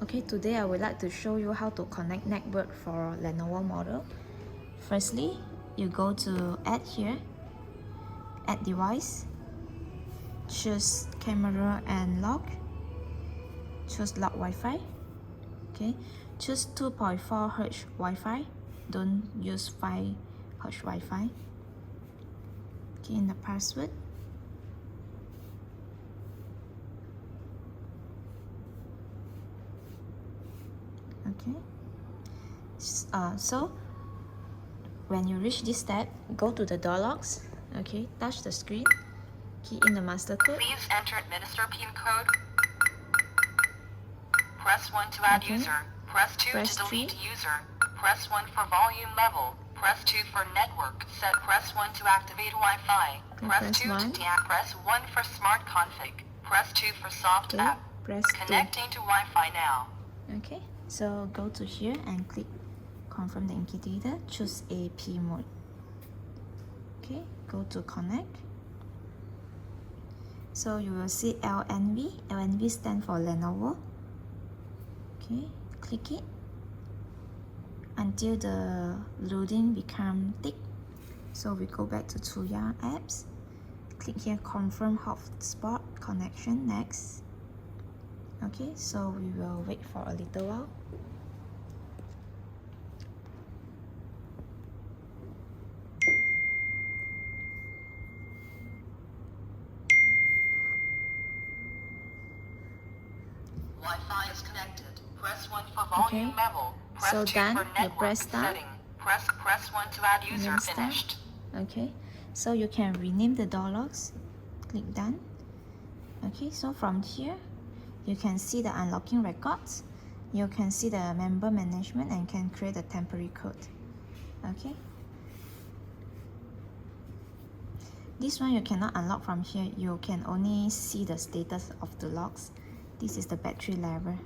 Okay, today I would like to show you how to connect network for Lenovo model. Firstly, you go to add here, add device, choose camera and lock, choose lock Wi-Fi. Okay, choose 2.4 Hz Wi-Fi, don't use 5 Hz Wi-Fi. Okay, in the password. Okay, so when you reach this step, go to the door locks. Okay, touch the screen, key in the master code. Please enter administer PIN code. Press 1 to add user. Press 2 Press to delete 3. user. Press 1 for volume level. Press 2 for network set. Press 1 to activate Wi-Fi. Press 2 to deactivate. Press 1 for smart config. Press 2 for soft app. Press Connecting to Wi-Fi now. Okay, so go to here and click confirm the indicator. Choose AP mode. Okay, go to connect. So you will see LNV. LNV stands for Lenovo. Okay, click it until the loading become thick. So we go back to 𝗘𝗖𝗪 apps. Click here, confirm hotspot connection. Next. Okay, so we will wait for a little while. Wi-Fi is connected. Press 1 for volume level. Press So 2 done, for you network press start. setting. Press 1 to add user. Finished. Okay, so you can rename the door locks. Click done. Okay, so from here, you can see the unlocking records. You can see the member management and can create a temporary code. Okay. This one you cannot unlock from here. You can only see the status of the locks. This is the battery level.